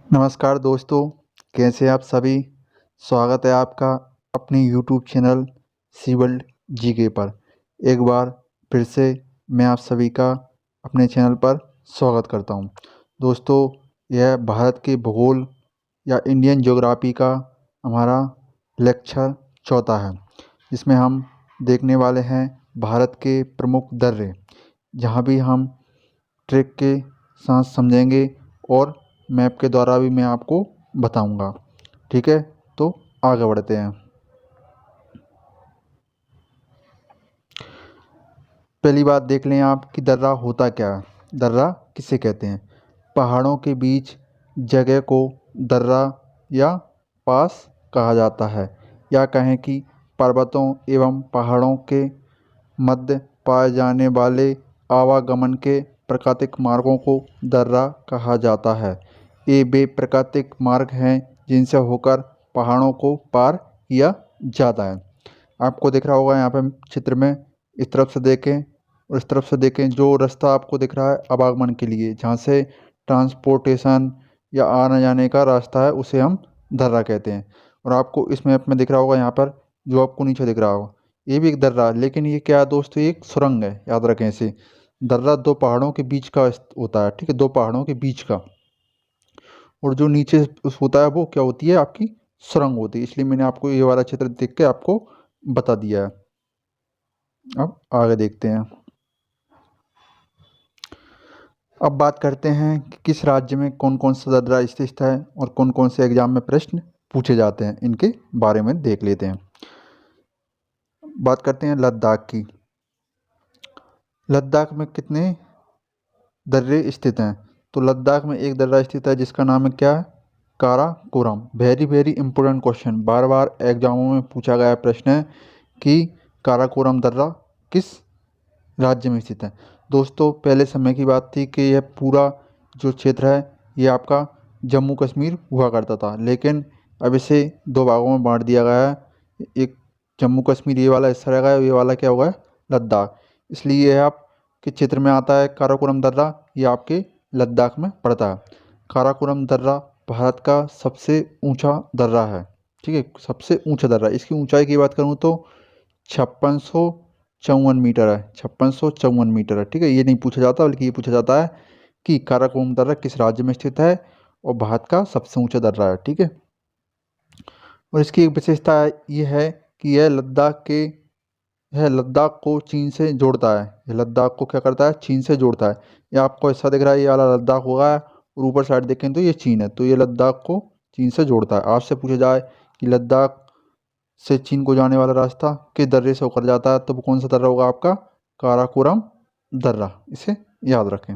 नमस्कार दोस्तों, कैसे हैं आप सभी। स्वागत है आपका अपने YouTube channel C world GK पर। एक बार फिर से मैं आप सभी का अपने चैनल पर स्वागत करता हूं। दोस्तों, यह भारत के भूगोल या इंडियन ज्योग्राफी का हमारा लेक्चर चौथा है, जिसमें हम देखने वाले हैं भारत के प्रमुख दर्रे, जहां भी हम ट्रिक के साथ समझेंगे और मैप के द्वारा भी मैं आपको बताऊंगा। ठीक है, तो आगे बढ़ते हैं। पहली बात देख लें आप कि दर्रा होता क्या है। दर्रा किसे कहते हैं? पहाड़ों के बीच जगह को दर्रा या पास कहा जाता है, या कहें कि पर्वतों एवं पहाड़ों के मध्य पाए जाने वाले आवागमन के प्राकृतिक मार्गों को दर्रा कहा जाता है। ये वे प्राकृतिक मार्ग हैं जिनसे होकर पहाड़ों को पार किया जाता है। आपको दिख रहा होगा यहाँ पे चित्र में, इस तरफ से देखें और इस तरफ से देखें, जो रास्ता आपको दिख रहा है आवागमन के लिए, जहाँ से ट्रांसपोर्टेशन या आने जाने का रास्ता है, उसे हम दर्रा कहते हैं। और आपको इस मैप में दिख रहा होगा यहाँ पर, जो आपको नीचे दिख रहा होगा, ये भी एक दर्रा है, लेकिन ये क्या है दोस्तों, ये एक सुरंग है, याद रखें इसे। दर्रा दो पहाड़ों के बीच का होता है, ठीक है, दो पहाड़ों के बीच का। और जो नीचे उस होता है वो क्या होती है, आपकी सुरंग होती है। इसलिए मैंने आपको ये वाला चित्र देख के आपको बता दिया है। अब आगे देखते हैं। अब बात करते हैं कि किस राज्य में कौन कौन सा दर्रा स्थित है और कौन कौन से एग्जाम में प्रश्न पूछे जाते हैं, इनके बारे में देख लेते हैं। बात करते हैं लद्दाख की। लद्दाख में कितने दर्रे स्थित हैं? तो लद्दाख में एक दर्रा स्थित है जिसका नाम है क्या है, Karakoram. Very very important question, बार बार एग्जामों में पूछा गया प्रश्न है कि काराकोरम दर्रा किस राज्य में स्थित है। दोस्तों, पहले समय की बात थी कि यह पूरा जो क्षेत्र है ये आपका जम्मू कश्मीर हुआ करता था, लेकिन अब इसे दो भागों में बांट दिया गया है। एक जम्मू कश्मीर ये वाला हिस्सा रहेगा, ये वाला क्या होगा, लद्दाख। इसलिए यह आपके क्षेत्र में आता है काराकोरम दर्रा, ये आपके लद्दाख में पड़ता है। काराकोरम दर्रा भारत का सबसे ऊंचा दर्रा है, ठीक है, सबसे ऊंचा दर्रा। इसकी ऊंचाई की बात करूँ तो 5654 मीटर है, 5654 मीटर है, ठीक है। ये नहीं पूछा जाता, बल्कि ये पूछा जाता है कि काराकोरम दर्रा किस राज्य में स्थित है और भारत का सबसे ऊंचा दर्रा है, ठीक है। और इसकी एक विशेषता ये है कि यह लद्दाख को चीन से जोड़ता है। यह लद्दाख को क्या करता है, चीन से जोड़ता है। ये आपको ऐसा दिख रहा है, ये वाला लद्दाख होगा, और ऊपर साइड देखें तो ये चीन है, तो ये लद्दाख को चीन से जोड़ता है। आपसे पूछा जाए कि लद्दाख से चीन को जाने वाला रास्ता किस दर्रे से होकर जाता है, तो वो कौन सा दर्रा होगा, आपका काराकोरम दर्रा, इसे याद रखें।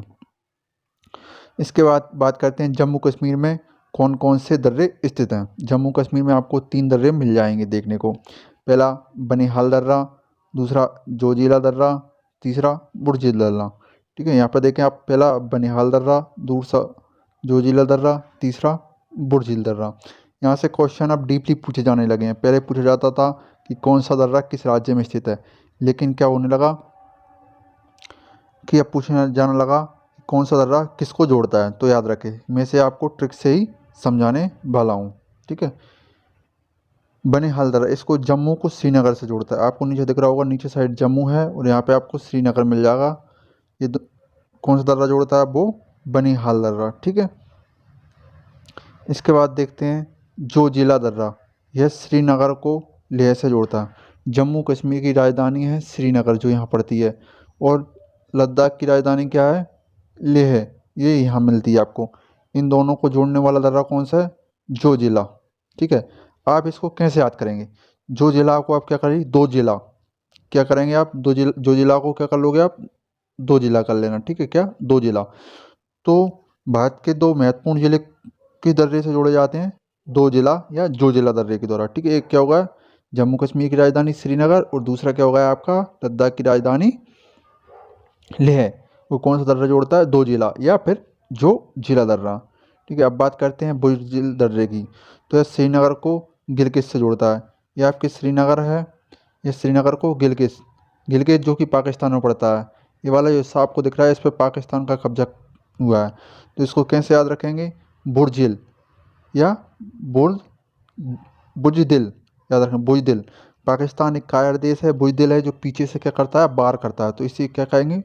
इसके बाद बात करते हैं जम्मू कश्मीर में कौन कौन से दर्रे स्थित हैं। जम्मू कश्मीर में आपको तीन दर्रे मिल जाएंगे देखने को। पहला बनिहाल दर्रा, दूसरा जोजिला दर्रा, तीसरा बुर्जिल दर्रा, ठीक है। यहाँ पर देखें आप, पहला बनिहाल दर्रा, दूसरा जोजिला दर्रा, तीसरा बुर्जिल दर्रा। यहाँ से क्वेश्चन अब डीपली पूछे जाने लगे हैं। पहले पूछा जाता था कि कौन सा दर्रा किस राज्य में स्थित है, लेकिन क्या होने लगा कि अब पूछना जाने लगा कौन सा दर्रा किसको जोड़ता है। तो याद रखें, मैं से आपको ट्रिक से ही समझाने वाला हूँ, ठीक है। बनिहाल दर्रा इसको जम्मू को श्रीनगर से जोड़ता है। आपको नीचे दिख रहा होगा, नीचे साइड जम्मू है और यहाँ पे आपको श्रीनगर मिल जाएगा। ये कौन सा दर्रा जोड़ता है, वो बनिहाल दर्रा, ठीक है। इसके बाद देखते हैं जोजिला दर्रा, यह श्रीनगर को लेह से जोड़ता है। जम्मू कश्मीर की राजधानी है श्रीनगर, जो यहाँ पड़ती है, और लद्दाख की राजधानी क्या है, लेह, ये यहाँ मिलती है आपको। इन दोनों को जोड़ने वाला दर्रा कौन सा है, जोजिला, ठीक है। आप इसको कैसे याद करेंगे, जो जिला को आप क्या करेंगे, दो जिला क्या करेंगे आप, दो जिला, जो जिला को क्या कर लोगे आप, दो जिला कर लेना, ठीक है, क्या दो जिला। तो भारत के दो महत्वपूर्ण जिले किस दर्रे से जोड़े जाते हैं, दो जिला या जो जिला दर्रे के द्वारा, ठीक है। एक क्या होगा, जम्मू कश्मीर की राजधानी श्रीनगर, और दूसरा क्या होगा आपका, लद्दाख की राजधानी लेह। वो कौन सा दर्रा जोड़ता है, दो जिला या फिर जो जिला दर्रा, ठीक है। अब बात करते हैं बुर्जिल दर्रे की। तो यह श्रीनगर को गिलगित से जोड़ता है। यह आपके श्रीनगर है, यह श्रीनगर को गिलगित, गिलगित जो कि पाकिस्तान में पड़ता है। ये वाला जो हिस्सा आपको दिख रहा है, इस पर पाकिस्तान का कब्जा हुआ है। तो इसको कैसे याद रखेंगे, बुर्जिल, या बुर्ज बुजदिल, याद रखें बुजदिल। पाकिस्तान एक कायर देश है, बुजदिल है जो पीछे से क्या करता है, बार करता है, तो इसे क्या कहेंगे,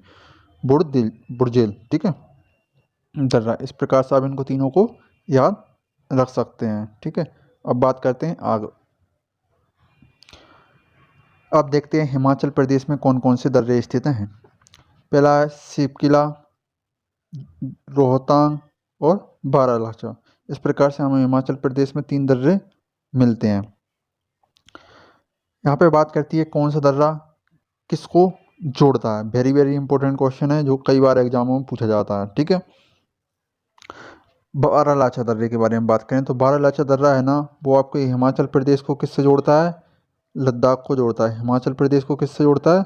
बुर्दिल, बुर्जिल, ठीक है, दर्रा। इस प्रकार से आप इनको तीनों को याद रख सकते हैं, ठीक है। अब बात करते हैं आगे। अब देखते हैं हिमाचल प्रदेश में कौन कौन से दर्रे स्थित हैं। पहला है शिवकिला, रोहतांग और बारालाचा। इस प्रकार से हमें हिमाचल प्रदेश में 3 दर्रे मिलते हैं। यहाँ पे बात करती है कौन सा दर्रा किसको जोड़ता है। वेरी वेरी इंपॉर्टेंट क्वेश्चन है जो कई बार एग्जामों में पूछा जाता है, ठीक है। बारालाचा दर्रे के बारे में बात करें तो बारालाचा दर्रा है ना, वो आपके हिमाचल प्रदेश को किससे जोड़ता है, लद्दाख को जोड़ता है। हिमाचल प्रदेश को किससे जोड़ता है,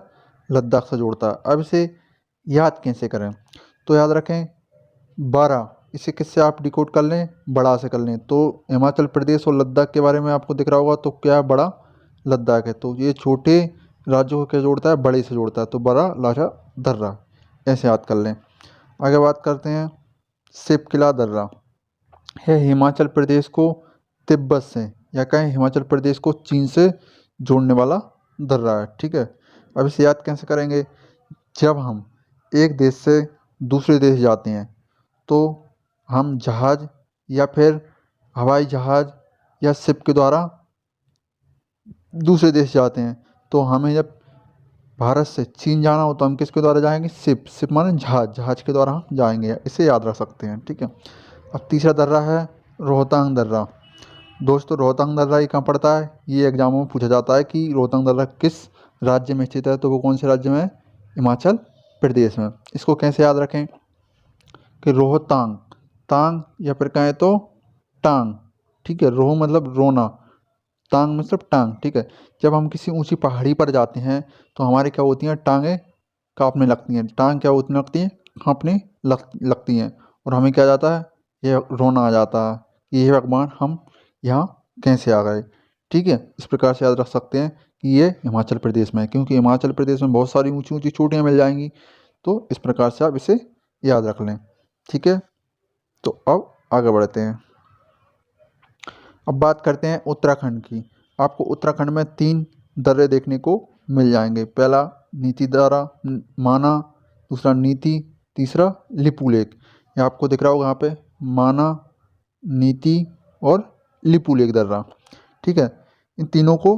लद्दाख से जोड़ता है। अब इसे याद कैसे करें, तो याद रखें 12, इसे किससे आप डिकोड कर लें, बड़ा से कर लें। तो हिमाचल प्रदेश और लद्दाख के बारे में आपको दिख रहा होगा, तो क्या है, बड़ा लद्दाख है, तो ये छोटे राज्यों को क्या जोड़ता है, बड़े से जोड़ता है, तो बड़ा लाचा दर्रा, ऐसे याद कर लें। आगे बात करते हैं शिवकिला दर्रा, है हिमाचल प्रदेश को तिब्बत से या कहें हिमाचल प्रदेश को चीन से जोड़ने वाला दर्रा है, ठीक है। अब इसे याद कैसे करेंगे, जब हम एक देश से दूसरे देश जाते हैं तो हम जहाज़ या फिर हवाई जहाज़ या शिप के द्वारा दूसरे देश जाते हैं। तो हमें जब भारत से चीन जाना हो तो हम किसके द्वारा जाएंगे, शिप, शिप माने जहाज़, जहाज़ के द्वारा हम जाएंगे, इसे याद रख सकते हैं, ठीक है। अब तीसरा दर्रा है रोहतांग दर्रा। दोस्तों रोहतांग दर्रा ये कहाँ पड़ता है, ये एग्जामों में पूछा जाता है कि रोहतांग दर्रा किस राज्य में स्थित है, तो वो कौन से राज्य में है, हिमाचल प्रदेश में। इसको कैसे याद रखें कि रोहतांग, तांग या फिर कहें तो टांग, ठीक है, रोह मतलब रोना, टांग मतलब टांग, ठीक है। जब हम किसी ऊंची पहाड़ी पर जाते हैं तो हमारी क्या होती हैं, टांगें कांपने लगती हैं, टांग क्या होती लगती हैं, कांपने लगती हैं, और हमें क्या जाता है, ये रोना आ जाता है कि ये भगवान हम यहाँ कैसे आ गए, ठीक है। इस प्रकार से याद रख सकते हैं कि ये हिमाचल प्रदेश में है, क्योंकि हिमाचल प्रदेश में बहुत सारी ऊंची ऊंची चोटियाँ मिल जाएंगी, तो इस प्रकार से आप इसे याद रख लें, ठीक है। तो अब आगे बढ़ते हैं। अब बात करते हैं उत्तराखंड की। आपको उत्तराखंड में 3 दर्रे देखने को मिल जाएंगे। पहला नीति दर्रा, माना, दूसरा नीति, तीसरा लिपू लेक। ये आपको दिख रहा होगा यहाँ पे, माना, नीति और लिपू लेक दर्रा, ठीक है। इन तीनों को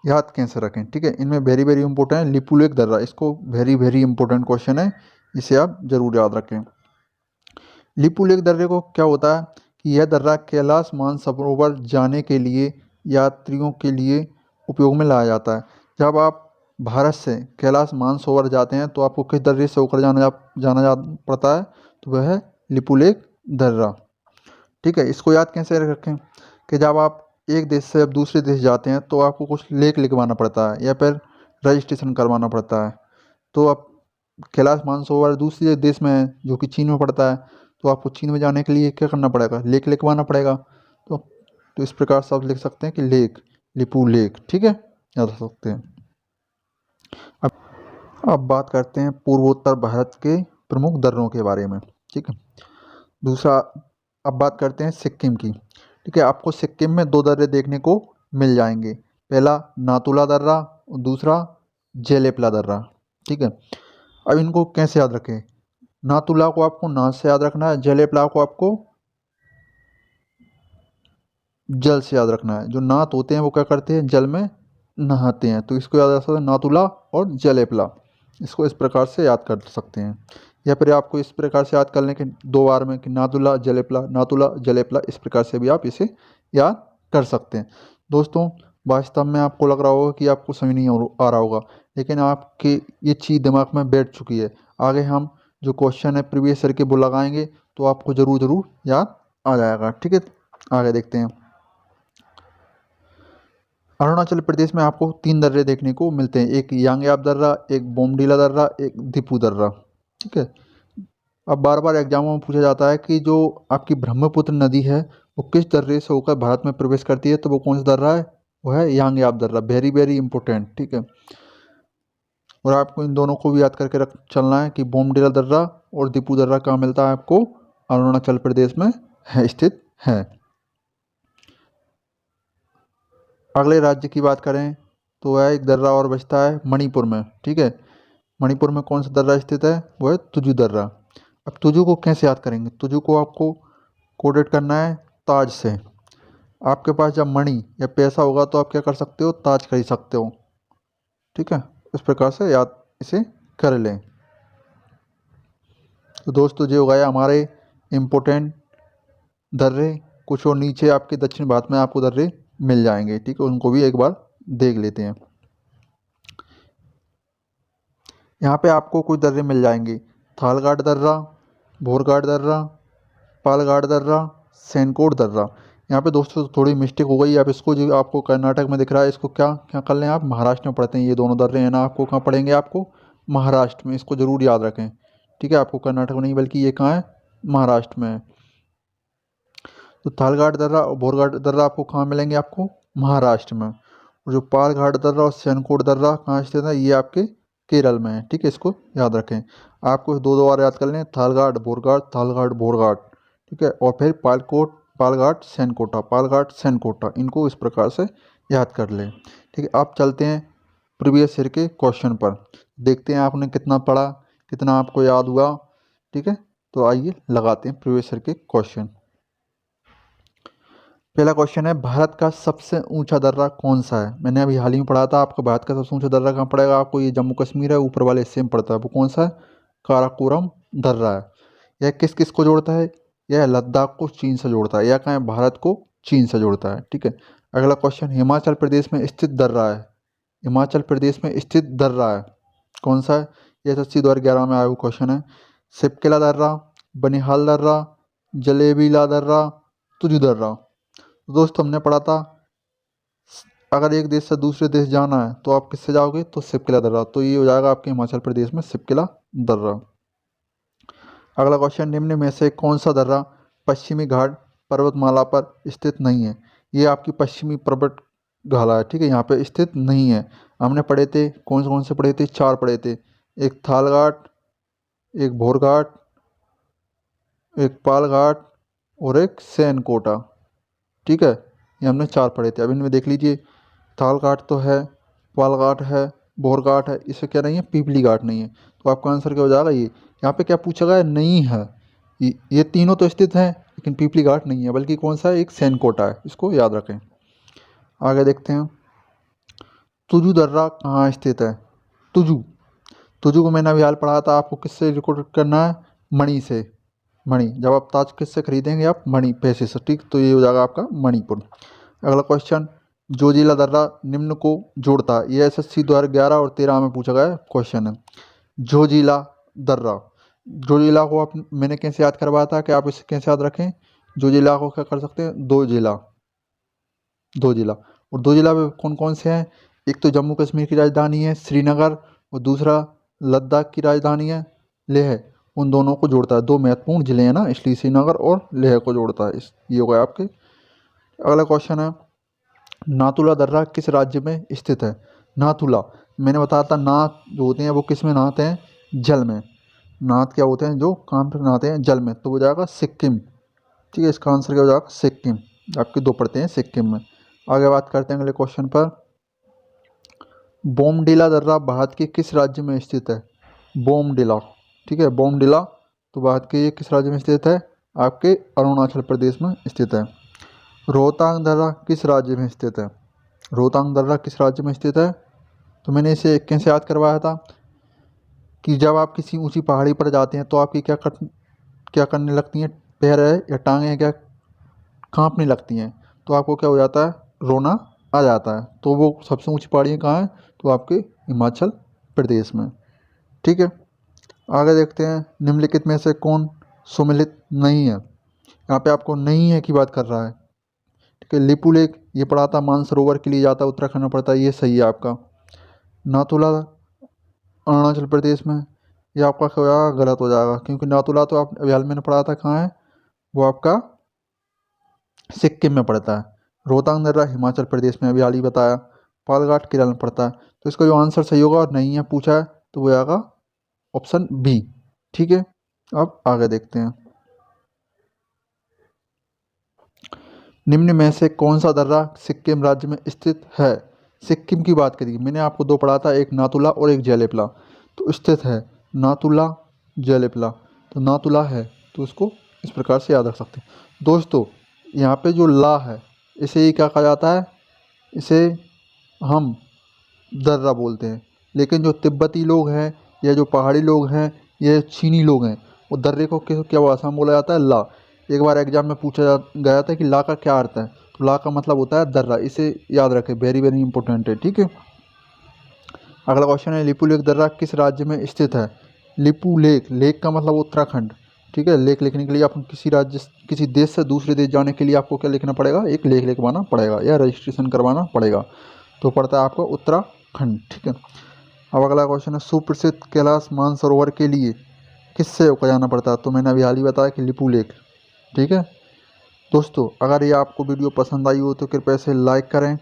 याद कैसे रखें, ठीक है। इनमें वेरी वेरी इंपॉर्टेंट है लिपू लेक दर्रा, इसको वेरी वेरी इंपॉर्टेंट क्वेश्चन है, इसे आप जरूर याद रखें। लिपू लेक दर्रे को क्या होता है कि यह दर्रा कैलाश मानसरोवर जाने के लिए यात्रियों के लिए उपयोग में लाया जाता है। जब आप भारत से कैलाश मानसरोवर जाते हैं तो आपको किस दर्रे से होकर जाना पड़ता है, तो वह है लिपू लेक दर्रा, ठीक है। इसको याद कैसे रखें कि जब आप एक देश से अब दूसरे देश जाते हैं तो आपको कुछ लेक लिखवाना पड़ता है या फिर रजिस्ट्रेशन करवाना पड़ता है। तो आप कैलाश मानसरोवर दूसरे देश में है जो कि चीन में पड़ता है, तो आपको चीन में जाने के लिए क्या करना पड़ेगा, लेक लिखवाना पड़ेगा। तो इस प्रकार से आप लिख सकते हैं कि लेक, लिपू लेक, ठीक है, याद रख सकते हैं। अब अब बात करते हैं पूर्वोत्तर भारत के प्रमुख दर्रों के बारे में, ठीक है। दूसरा, अब बात करते हैं सिक्किम की, ठीक है। आपको सिक्किम में 2 दर्रे देखने को मिल जाएंगे। पहला नाथुला दर्रा और दूसरा जेलेपला दर्रा, ठीक है। अब इनको कैसे याद रखें, नाथुला को आपको नाथ से याद रखना है, जेलेपला को आपको जल से याद रखना है। जो नाथ होते हैं वो क्या करते हैं, जल में नहाते हैं, तो इसको याद रख सकते हैं नाथुला और जलेपला। इसको इस प्रकार से याद कर सकते हैं, या फिर आपको इस प्रकार से याद कर लें कि 2 बार में कि नाथुला जलेपला, नाथुला जलेपला, इस प्रकार से भी आप इसे याद कर सकते हैं। दोस्तों वास्तव में आपको लग रहा होगा कि आपको समझ नहीं आ रहा होगा, लेकिन आपके ये चीज़ दिमाग में बैठ चुकी है। आगे हम जो क्वेश्चन है प्रीवियस ईयर के वो लगाएंगे तो आपको ज़रूर ज़रूर याद आ जाएगा, ठीक है। आगे देखते हैं। अरुणाचल प्रदेश में आपको 3 दर्रे देखने को मिलते हैं, एक यांगयाप दर्रा, एक बोमडीला दर्रा, एक दिपू दर्रा, ठीक है। अब बार बार एग्जामों में पूछा जाता है कि जो आपकी ब्रह्मपुत्र नदी है वो किस दर्रे से होकर भारत में प्रवेश करती है, तो वो कौन सा दर्रा है, वो है यांगयाप दर्रा। वेरी वेरी इंपॉर्टेंट, ठीक है। और आपको इन दोनों को भी याद करके रख चलना है कि बोमडीला दर्रा और दिपू दर्रा कहाँ मिलता है, आपको अरुणाचल प्रदेश में है, स्थित है। अगले राज्य की बात करें तो वह एक दर्रा और बचता है मणिपुर में, ठीक है। मणिपुर में कौन सा दर्रा स्थित है, वो है तुजु दर्रा। अब तुजु को कैसे याद करेंगे, तुजु को आपको कोडेट करना है ताज से। आपके पास जब मणि या पैसा होगा तो आप क्या कर सकते हो, ताज खरीद सकते हो, ठीक है। इस प्रकार से याद इसे कर लें। तो दोस्तों जो हो गया हमारे इम्पोर्टेंट दर्रे, कुछ और नीचे आपके दक्षिण भारत में आपको दर्रे मिल जाएंगे, ठीक है, उनको भी एक बार देख लेते हैं। यहाँ पे आपको कुछ दर्रे मिल जाएंगे, थालगाड़ दर्रा, भोरगाड़ दर्रा, पालगाड़ दर्रा, सैनकोट दर्रा। यहाँ पे दोस्तों थोड़ी मिस्टेक हो गई, आप इसको जो आपको कर्नाटक में दिख रहा है इसको क्या क्या कर लें, आप महाराष्ट्र में पढ़ते हैं, ये दोनों दर्रे हैं ना, आपको कहाँ पढ़ेंगे, आपको महाराष्ट्र में, इसको ज़रूर याद रखें, ठीक है। आपको कर्नाटक में नहीं बल्कि ये कहाँ है, महाराष्ट्र में है। तो थालगाड़ दर्रा और भोरगाड़ दर्रा आपको कहाँ मिलेंगे, आपको महाराष्ट्र में। और जो पालघाट दर्रा और सैनकोट दर्रा कहाँ स्थित है, ये आपके केरल में है, ठीक है, इसको याद रखें। आपको दो दो बार याद कर लें, थालगाड़ भोरगाड़, थालगाड़ भोरगाड़, ठीक है। और फिर पालकोट, पालघाट सैनकोटा, पालघाट सैनकोटा, इनको इस प्रकार से याद कर लें, ठीक है। आप चलते हैं प्रीवियस ईयर के क्वेश्चन पर, देखते हैं आपने कितना पढ़ा, कितना आपको याद हुआ, ठीक है। तो आइए लगाते हैं प्रीवियस ईयर के क्वेश्चन। पहला क्वेश्चन है, भारत का सबसे ऊंचा दर्रा कौन सा है। मैंने अभी हाल ही में पढ़ा था आपको, भारत का सबसे ऊंचा दर्रा कहाँ पड़ेगा, आपको ये जम्मू कश्मीर है, ऊपर वाले हिस्से में पड़ता है, वो कौन सा है, काराकोरम दर्रा है। यह किस किस को जोड़ता है, यह लद्दाख को चीन से जोड़ता है, यह कहाँ है, भारत को चीन से जोड़ता है, ठीक है। अगला क्वेश्चन, हिमाचल प्रदेश में स्थित दर्रा है, हिमाचल प्रदेश में स्थित दर्रा है, कौन सा है, यह एसएससी 2011 में आया हुआ क्वेश्चन है। सिपकिला दर्रा, बनिहाल दर्रा, जलेबीला दर्रा, तुजु दर्रा। तो दोस्तों हमने पढ़ा था, अगर एक देश से दूसरे देश जाना है तो आप किससे जाओगे, तो सिपकिला दर्रा, तो ये हो जाएगा आपके हिमाचल प्रदेश में सिपकिला दर्रा। अगला क्वेश्चन, निम्न में से कौन सा दर्रा पश्चिमी घाट पर्वतमाला पर स्थित नहीं है। ये आपकी पश्चिमी पर्वत घाला है, ठीक है, यहाँ पे स्थित नहीं है। हमने पढ़े थे, कौन से पढ़े थे, चार पढ़े थे, एक थालघाट, एक भोरघाट, एक पालघाट और एक सैनकोटा, ठीक है। ये हमने चार पढ़े थे। अब इनमें देख लीजिए, थाल घाट तो है, पाल घाट है, बोर घाट है, इससे क्या नहीं है, पीपली घाट नहीं है। तो आपका आंसर क्या हो जाएगा, ये यहाँ पे क्या पूछा गया है, नहीं है। ये तीनों तो स्थित हैं लेकिन पीपली घाट नहीं है, बल्कि कौन सा है, एक सैनकोटा है, इसको याद रखें। आगे देखते हैं, तुजु दर्रा कहाँ स्थित है। तुजु, तुजु को मैंने अभी हाल पढ़ा था, आपको किससे रिकॉर्ड करना है, मणि से। मणि, जब आप ताज किससे खरीदेंगे, आप मणि पैसे से, ठीक, तो ये हो जाएगा आपका मणिपुर। अगला क्वेश्चन, जोजिला दर्रा निम्न को जोड़ता है, ये एसएससी 2011 और 13 में पूछा गया क्वेश्चन है। जोजिला दर्रा, जोजिला को आप, मैंने कैसे याद करवाया था कि आप इसे कैसे याद रखें, जोजिला को क्या कर सकते हैं, दो जिला, दो जिला। और दो जिला में कौन कौन से हैं, एक तो जम्मू कश्मीर की राजधानी है श्रीनगर, और दूसरा लद्दाख की राजधानी है लेह। उन दोनों को जोड़ता है, दो महत्वपूर्ण जिले हैं ना, इसलिए श्रीनगर और लेह को जोड़ता है। इस ये हो गया आपके। अगला क्वेश्चन है, नाथुला दर्रा किस राज्य में स्थित है। नाथुला, मैंने बताया था नाथ जो होते हैं वो किस में नहाते हैं, जल में। नाथ क्या होते हैं, जो काम पर नहाते हैं जल में, तो वो जाएगा सिक्किम, ठीक है। इसका आंसर क्या हो जाएगा, सिक्किम। आपके दो पड़ते हैं सिक्किम में। आगे बात करते हैं अगले क्वेश्चन पर, बोमडिला दर्रा भारत के किस राज्य में स्थित है। बोमडिला, ठीक है, बोमडिला तो भारत के ये किस राज्य में स्थित है, आपके अरुणाचल प्रदेश में स्थित है। रोहतांग दर्रा किस राज्य में स्थित है, रोहतांग दर्रा किस राज्य में स्थित है। तो मैंने इसे कैसे याद करवाया था कि जब आप किसी ऊंची पहाड़ी पर जाते हैं तो आपकी क्या करने लगती हैं, पैर है या टांगें हैं क्या कांपने लगती हैं, तो आपको क्या हो जाता है, रोना आ जाता है। तो वो सबसे ऊंची पहाड़ियाँ कहाँ हैं, तो आपके हिमाचल प्रदेश में, ठीक है। आगे देखते हैं, निम्नलिखित में से कौन सुमेलित नहीं है। यहाँ पे आपको नहीं है की बात कर रहा है, ठीक है। लिपू लेक ये पढ़ा था, मानसरोवर के लिए जाता है, उत्तराखंड में पड़ता है, ये सही है आपका। नाथुला अरुणाचल प्रदेश में, ये आपका क्या हो जाएगा, गलत हो जाएगा, क्योंकि नाथुला तो आप अभी हाल में पढ़ा था कहाँ है, वो आपका सिक्किम में पड़ता है। रोहतांग दर्रा हिमाचल प्रदेश में, अभी हाल ही बताया। पालघाट केरल में पड़ता है। तो इसका जो आंसर सही होगा और नहीं है पूछा है तो वो आएगा ऑप्शन बी, ठीक है। अब आगे देखते हैं, निम्न में से कौन सा दर्रा सिक्किम राज्य में स्थित है? सिक्किम की बात करिए, मैंने आपको दो पढ़ा था, एक नाथुला और एक जेलेपला। तो स्थित है नाथुला, जेलेपला। तो नाथुला है, तो उसको इस प्रकार से याद रख सकते हैं। दोस्तों यहाँ पे जो ला है, इसे ही क्या कहा जाता है? इसे हम दर्रा बोलते हैं। लेकिन जो तिब्बती लोग हैं या जो पहाड़ी लोग हैं या चीनी लोग हैं, वो दर्रे को क्या भाषा में बोला जाता है? ला। एक बार एग्जाम में पूछा गया था कि ला का क्या अर्थ है, तो ला का मतलब होता है दर्रा। इसे याद रखें, वेरी वेरी इंपॉर्टेंट है, ठीक है। अगला क्वेश्चन है, लिपू लेक दर्रा किस राज्य में स्थित है? लिपू लेक, लेक का मतलब उत्तराखंड, ठीक है। लेक लिखने के लिए आपको किसी राज्य, किसी देश से दूसरे देश जाने के लिए आपको क्या लिखना पड़ेगा? एक लेख लिखवाना पड़ेगा या रजिस्ट्रेशन करवाना पड़ेगा। तो पड़ता है आपको उत्तराखंड, ठीक है। अब अगला क्वेश्चन है, सुप्रसिद्ध कैलाश मानसरोवर के लिए किससे होकर जाना पड़ता है? तो मैंने अभी हाल ही बताया कि लिपू लेक, ठीक है। दोस्तों अगर ये आपको वीडियो पसंद आई हो तो कृपया इसे लाइक करें,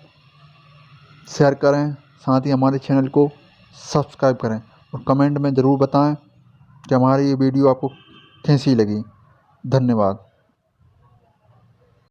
शेयर करें, साथ ही हमारे चैनल को सब्सक्राइब करें और कमेंट में ज़रूर बताएं कि हमारी ये वीडियो आपको कैसी लगी। धन्यवाद।